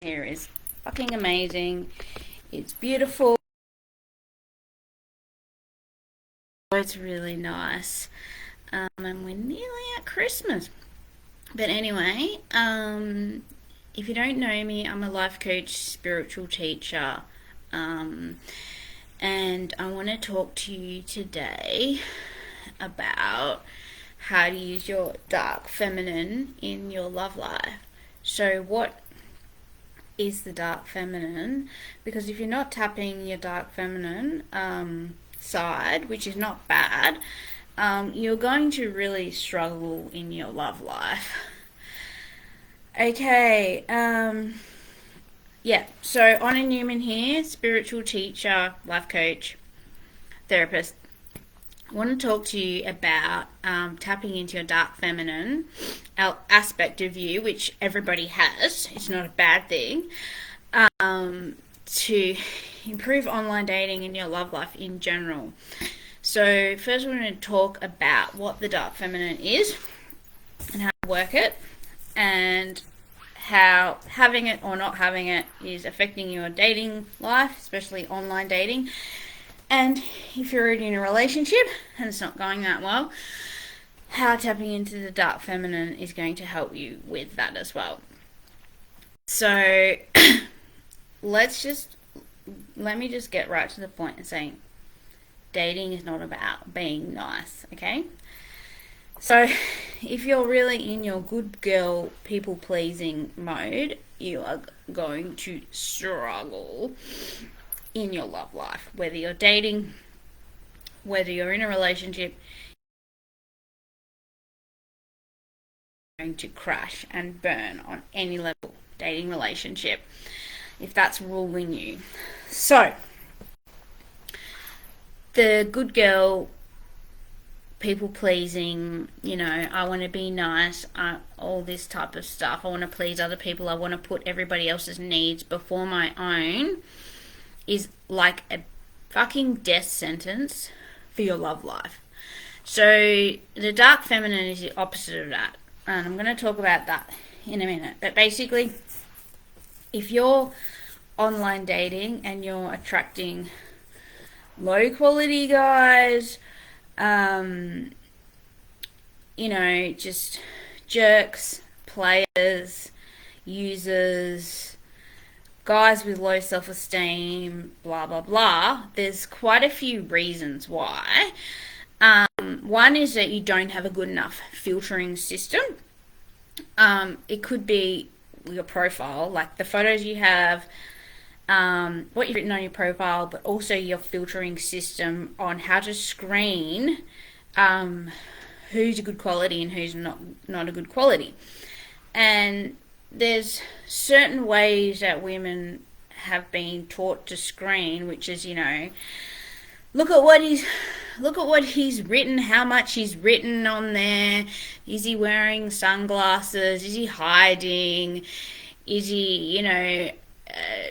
Here is fucking amazing. It's beautiful. It's really nice. And we're nearly at Christmas. But anyway, if you don't know me, I'm a life coach, spiritual teacher. Um, and I want to talk to you today about how to use your dark feminine in your love life. So, what is the dark feminine? Because if you're not tapping your dark feminine side, which is not bad, you're going to really struggle in your love life. Okay, yeah, so Anna Newman here, spiritual teacher, life coach, therapist. I want to talk to you about tapping into your dark feminine aspect of you, which everybody has. It's not a bad thing. To improve online dating and your love life in general. So first we're going to talk about what the dark feminine is and how to work it, and how having it or not having it is affecting your dating life, especially online dating. And if you're already in a relationship and it's not going that well, how tapping into the dark feminine is going to help you with that as well. So let me just get right to the point and saying dating is not about being nice, okay? So if you're really in your good girl people pleasing mode, you are going to struggle in your love life, whether you're dating, whether you're in a relationship. Going to crash and burn on any level dating relationship if that's ruling you. So the good girl people pleasing, I want to be nice, all this type of stuff, I want to please other people, I want to put everybody else's needs before my own, is like a fucking death sentence for your love life. So the dark feminine is the opposite of that, and I'm going to talk about that in a minute. But basically, if you're online dating and you're attracting low quality guys, just jerks, players, users, guys with low self-esteem, blah blah blah, there's quite a few reasons why. One is that you don't have a good enough filtering system. It could be your profile, like the photos you have, what you've written on your profile, but also your filtering system on how to screen who's a good quality and who's not a good quality. And there's certain ways that women have been taught to screen, which is, look at what he's written, how much he's written on there. Is he wearing sunglasses? Is he hiding? Is he,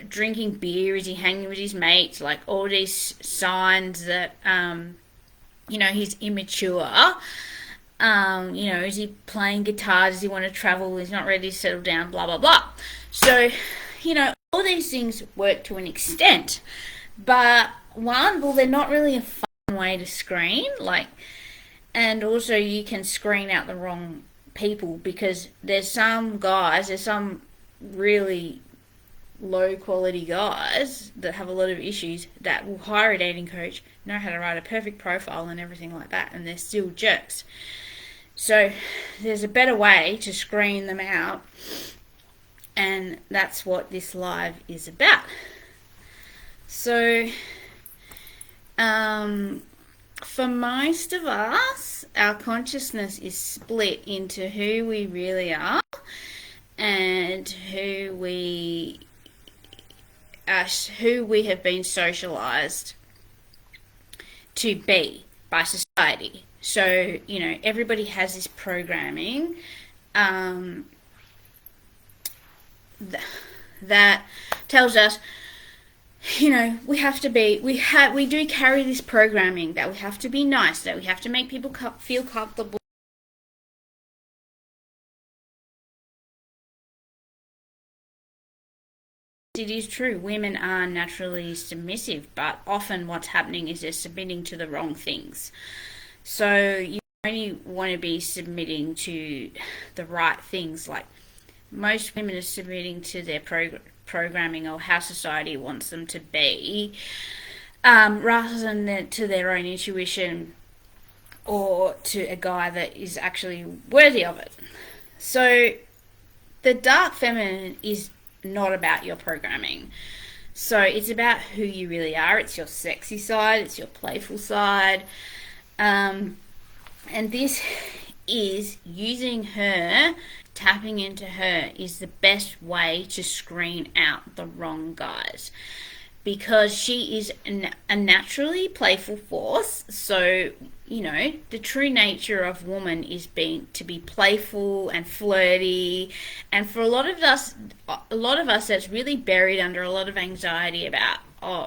drinking beer? Is he hanging with his mates? Like all these signs that, he's immature. Is he playing guitar? Does he want to travel? He's not ready to settle down, blah, blah, blah. So, all these things work to an extent. But they're not really a fun way to screen. And also you can screen out the wrong people, because there's some really low quality guys that have a lot of issues that will hire a dating coach, know how to write a perfect profile and everything like that, and they're still jerks. So there's a better way to screen them out, and that's what this live is about. So for most of us, our consciousness is split into who we really are and who we have been socialized to be by society. So, everybody has this programming that tells us, we do carry this programming that we have to be nice, that we have to make people feel comfortable it is true, women are naturally submissive, but often what's happening is they're submitting to the wrong things. So you only want to be submitting to the right things. Like most women are submitting to their programming or how society wants them to be, rather than to their own intuition or to a guy that is actually worthy of it. So the dark feminine is not about your programming. So it's about who you really are. It's your sexy side, it's your playful side. And this is using her, tapping into her is the best way to screen out the wrong guys. Because she is a naturally playful force. So, you know, the true nature of woman is to be playful and flirty. And for a lot of us, that's really buried under a lot of anxiety about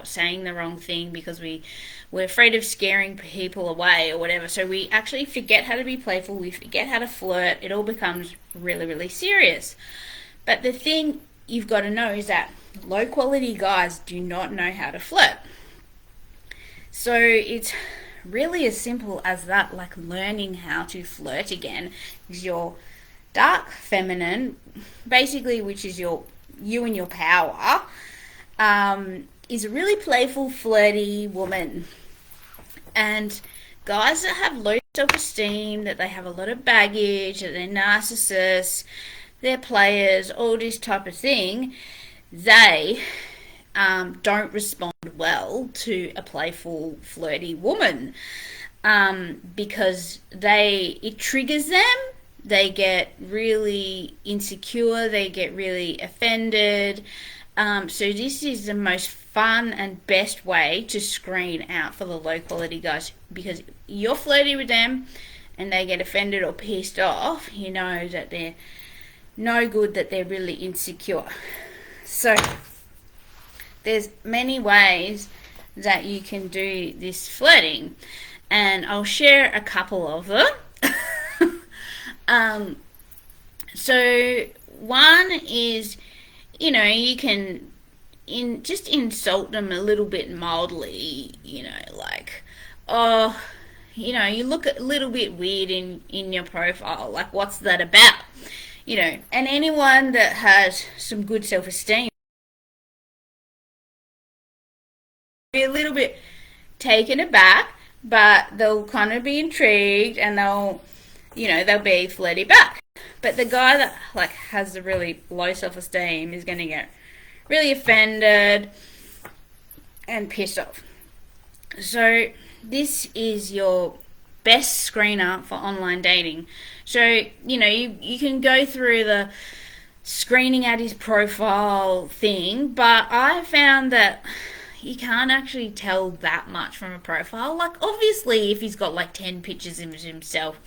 saying the wrong thing because we're afraid of scaring people away or whatever. So we actually forget how to be playful. We forget how to flirt. It all becomes really, really serious. But the thing you've got to know is that low quality guys do not know how to flirt. So it's really as simple as that, like learning how to flirt again. Is your dark feminine, basically, which is you and your power, is a really playful, flirty woman. And guys that have low self-esteem, that they have a lot of baggage, that they're narcissists, they're players, all this type of thing, they don't respond well to a playful, flirty woman, because it triggers them. They get really insecure. They get really offended. So this is the most fun and best way to screen out for the low quality guys, because you're flirty with them and they get offended or pissed off. You know that they're no good, that they're really insecure. So there's many ways that you can do this flirting, and I'll share a couple of them. So one is, you know, you can just insult them a little bit mildly, you know, like, oh, you know, you look a little bit weird in your profile, like, what's that about? You know, and anyone that has some good self-esteem be a little bit taken aback, but they'll kind of be intrigued and they'll be flirty back. But the guy that like has the really low self-esteem is going to get really offended and pissed off. So this is your best screener for online dating. So, you know, you can go through the screening at his profile thing, but I found that you can't actually tell that much from a profile. Like, obviously, if he's got like 10 pictures of himself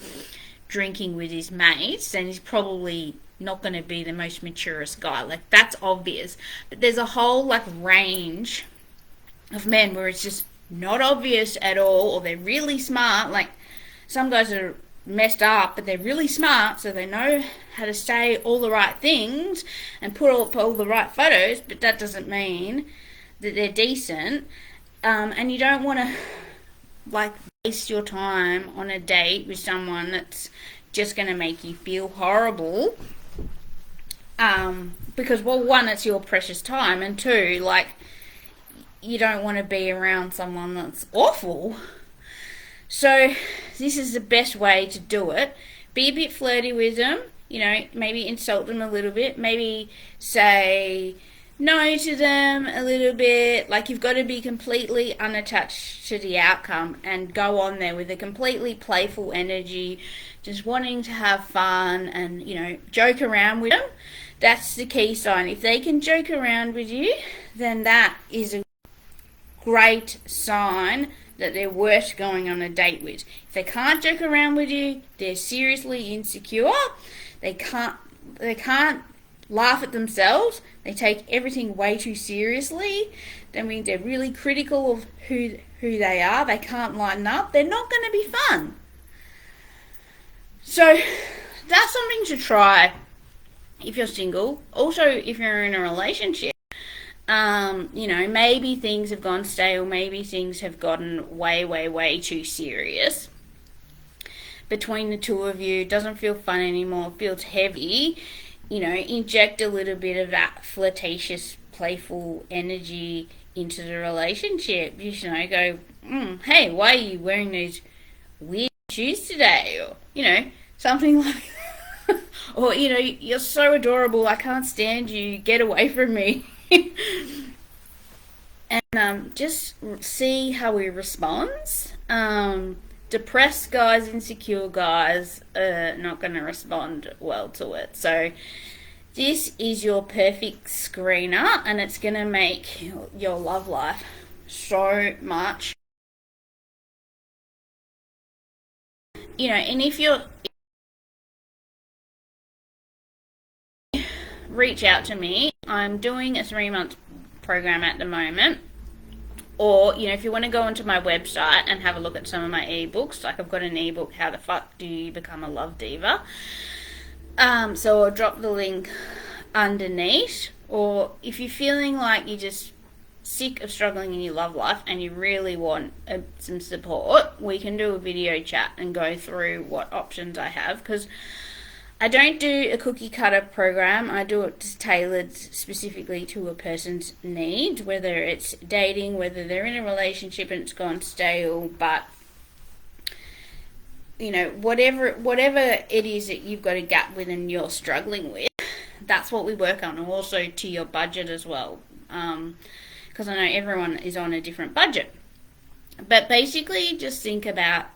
drinking with his mates, then he's probably not going to be the most maturest guy. Like, that's obvious. But there's a whole like range of men where it's just not obvious at all, or they're really smart. Like, some guys are messed up, but they're really smart, so they know how to say all the right things and put up all the right photos, but that doesn't mean that they're decent. And you don't want to like waste your time on a date with someone that's just going to make you feel horrible, because, well, one, it's your precious time, and two, like, you don't want to be around someone that's awful. So this is the best way to do it. Be a bit flirty with them, you know, maybe insult them a little bit, maybe say no to them a little bit. Like, you've got to be completely unattached to the outcome and go on there with a completely playful energy, just wanting to have fun and, you know, joke around with them. That's the key sign. If they can joke around with you, then that is a great sign that they're worth going on a date with. If they can't joke around with you, they're seriously insecure. They can't laugh at themselves. They take everything way too seriously. That means they're really critical of who they are. They can't lighten up. They're not going to be fun. So that's something to try if you're single. Also, if you're in a relationship, Maybe things have gone stale, maybe things have gotten way, way, way too serious between the two of you. It doesn't feel fun anymore, it feels heavy. Inject a little bit of that flirtatious, playful energy into the relationship. Go, hey, why are you wearing those weird shoes today? Or, something like that. Or, you're so adorable, I can't stand you, get away from me. And just see how he responds. Depressed guys, insecure guys are not going to respond well to it. So this is your perfect screener, and it's going to make your love life so much. And if you're reach out to me, I'm doing a 3-month program at the moment. Or, if you want to go onto my website and have a look at some of my ebooks, like I've got an ebook, How the Fuck Do You Become a Love Diva? So I'll drop the link underneath. Or if you're feeling like you're just sick of struggling in your love life and you really want some support, we can do a video chat and go through what options I have, because I don't do a cookie cutter program. I do it just tailored specifically to a person's need, whether it's dating, whether they're in a relationship and it's gone stale, but whatever it is that you've got a gap with and you're struggling with, that's what we work on, and also to your budget as well, because I know everyone is on a different budget. But basically, just think about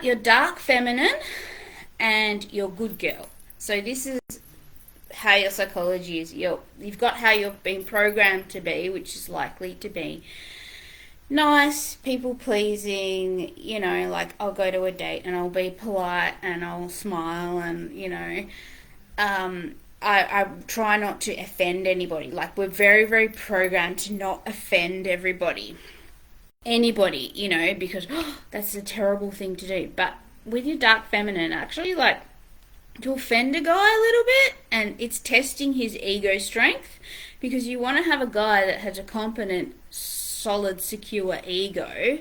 your dark feminine and your good girl. So this is how your psychology is. You've got how you've been programmed to be, which is likely to be nice, people pleasing, like I'll go to a date and I'll be polite and I'll smile and, I try not to offend anybody. Like, we're very, very programmed to not offend anybody, because that's a terrible thing to do. But with your dark feminine, actually, like, to offend a guy a little bit, and it's testing his ego strength, because you want to have a guy that has a competent, solid, secure ego.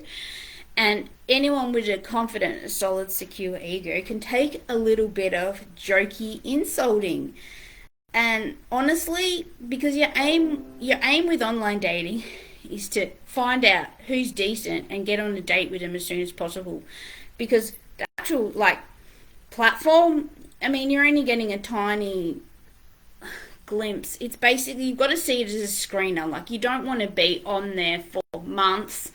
And anyone with a confident, solid, secure ego can take a little bit of jokey insulting. And honestly, because your aim with online dating is to find out who's decent and get on a date with them as soon as possible. Because the actual, platform, you're only getting a tiny glimpse. It's basically, you've got to see it as a screener. Like, you don't want to be on there for months,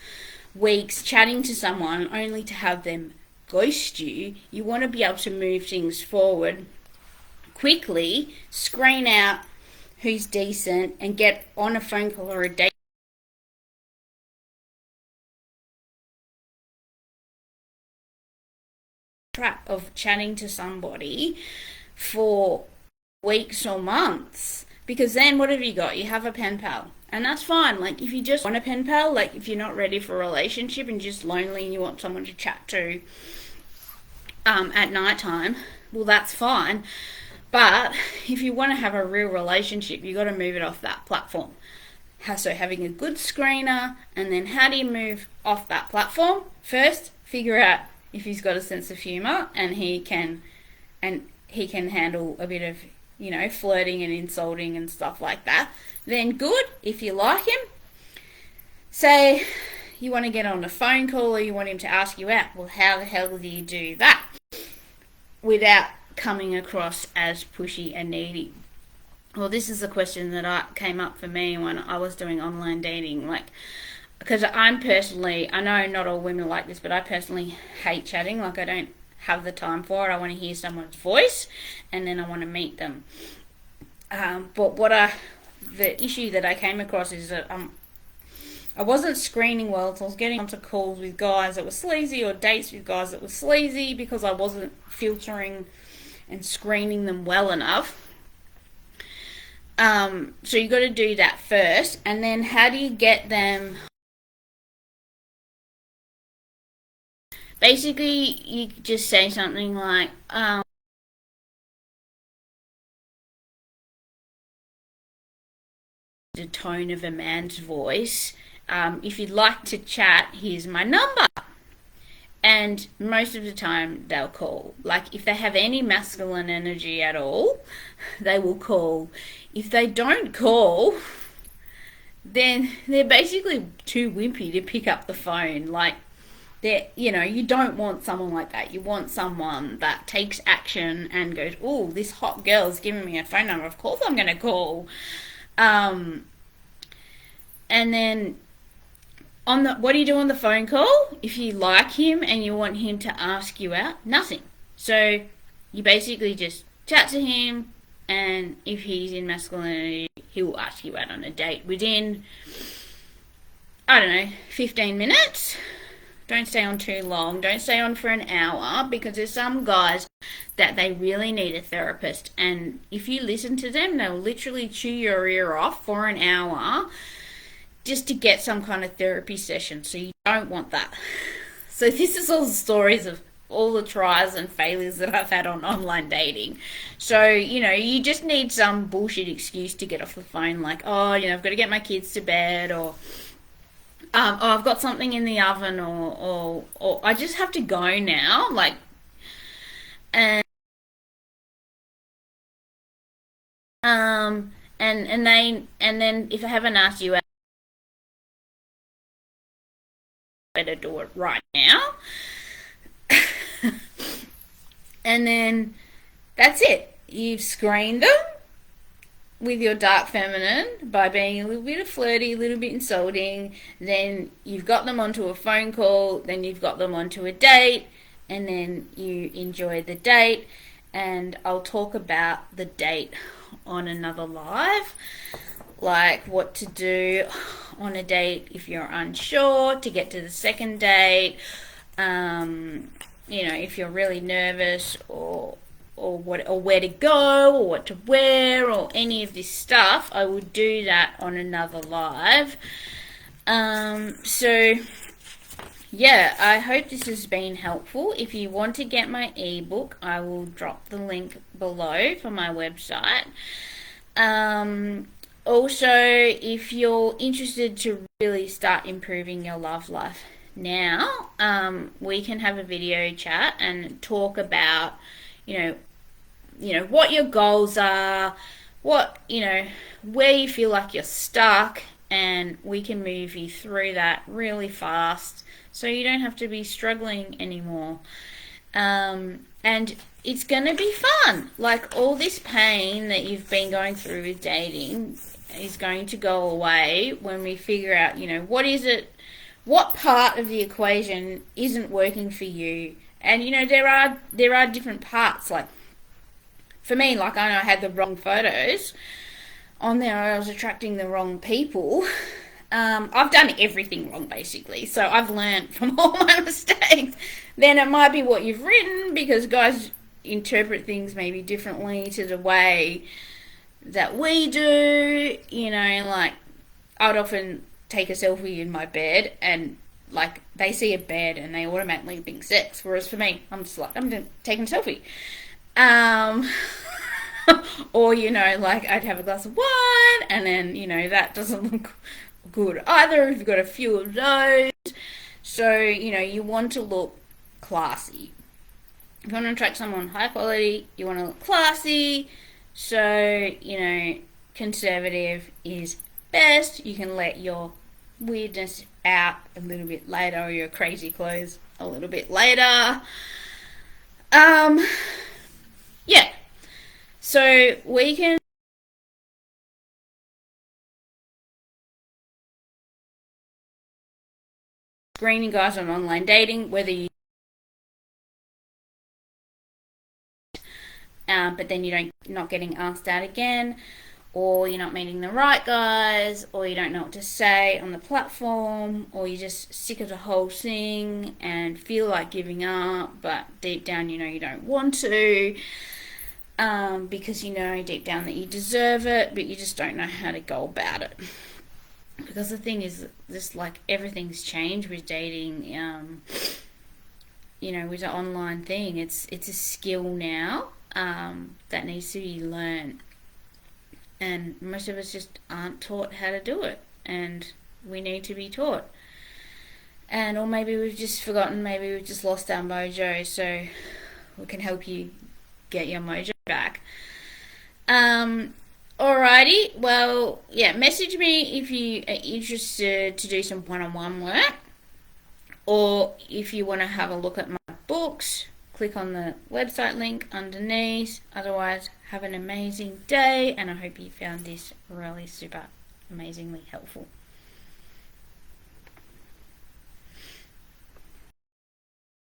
weeks, chatting to someone only to have them ghost you. You want to be able to move things forward quickly, screen out who's decent, and get on a phone call or a date trap of chatting to somebody for weeks or months. Because then what have you got? You have a pen pal. And that's fine. Like, if you just want a pen pal, like if you're not ready for a relationship and just lonely and you want someone to chat to at night time, well, that's fine. But if you want to have a real relationship, you got to move it off that platform. So having a good screener, and then how do you move off that platform? First, figure out if he's got a sense of humour and he can handle a bit of, flirting and insulting and stuff like that. Then good, if you like him, say you want to get on a phone call or you want him to ask you out. Well, how the hell do you do that without coming across as pushy and needy? Well, this is a question that came up for me when I was doing online dating. Like, because I know not all women are like this, but I personally hate chatting. Like, I don't have the time for it. I want to hear someone's voice, and then I want to meet them. But the issue that I came across is that I wasn't screening well, so I was getting onto calls with guys that were sleazy or dates with guys that were sleazy because I wasn't filtering and screening them well enough. So you got to do that first, and then how do you get them? Basically, you just say something like, the tone of a man's voice. If you'd like to chat, here's my number. And most of the time they'll call. Like if they have any masculine energy at all, they will call. If they don't call, then they're basically too wimpy to pick up the phone. Like you don't want someone like that. You want someone that takes action and goes, oh, this hot girl's giving me a phone number. Of course I'm going to call. And then what do you do on the phone call? If you like him and you want him to ask you out, nothing. So you basically just chat to him, and if he's in masculinity, he will ask you out on a date within, I don't know, 15 minutes. Don't stay on too long. Don't stay on for an hour, because there's some guys that they really need a therapist, and if you listen to them, they'll literally chew your ear off for an hour just to get some kind of therapy session. So you don't want that. So this is all the stories of all the tries and failures that I've had on online dating. So, you just need some bullshit excuse to get off the phone, like, oh, I've got to get my kids to bed, or oh, I've got something in the oven, or I just have to go now, like, and then if I haven't asked you out, better do it right now. And then that's it. You've screened them with your dark feminine by being a little bit flirty, a little bit insulting. Then you've got them onto a phone call. Then you've got them onto a date. And then you enjoy the date. And I'll talk about the date on another live. Like what to do on a date if you're unsure to get to the second date. If you're really nervous, or where to go, or what to wear, or any of this stuff, I will do that on another live. So yeah, I hope this has been helpful. If you want to get my ebook, I will drop the link below for my website. Also, if you're interested to really start improving your love life now, we can have a video chat and talk about, what your goals are, where you feel like you're stuck, and we can move you through that really fast so you don't have to be struggling anymore. And it's going to be fun. Like, all this pain that you've been going through with dating is going to go away when we figure out, what part of the equation isn't working for you. And, there are different parts. Like, for me, like, I know I had the wrong photos on there. I was attracting the wrong people. I've done everything wrong, basically. So I've learned from all my mistakes. Then it might be what you've written, because guys interpret things maybe differently to the way that we do. Like, I'd often take a selfie in my bed, and like, they see a bed and they automatically think sex, whereas for me, I'm just like, I'm taking a selfie. Or like, I'd have a glass of wine, and then that doesn't look good either if you've got a few of those. So you want to look classy. If you want to attract someone high quality, you want to look classy. So conservative is best. You can let your weirdness out a little bit later, or your crazy clothes a little bit later. Yeah. So we can screening guys on online dating, whether you but then you're not getting asked out again, or you're not meeting the right guys, or you don't know what to say on the platform, or you're just sick of the whole thing and feel like giving up, but deep down you don't want to, because deep down that you deserve it, but you just don't know how to go about it. Because the thing is, just like, everything's changed with dating, with the online thing. It's a skill now that needs to be learned. And most of us just aren't taught how to do it, and we need to be taught. And or maybe we've just forgotten, maybe we've just lost our mojo, so we can help you get your mojo back. Alrighty, well, yeah, message me if you are interested to do some one-on-one work, or if you want to have a look at my books, click on the website link underneath. Otherwise, have an amazing day, and I hope you found this really super amazingly helpful.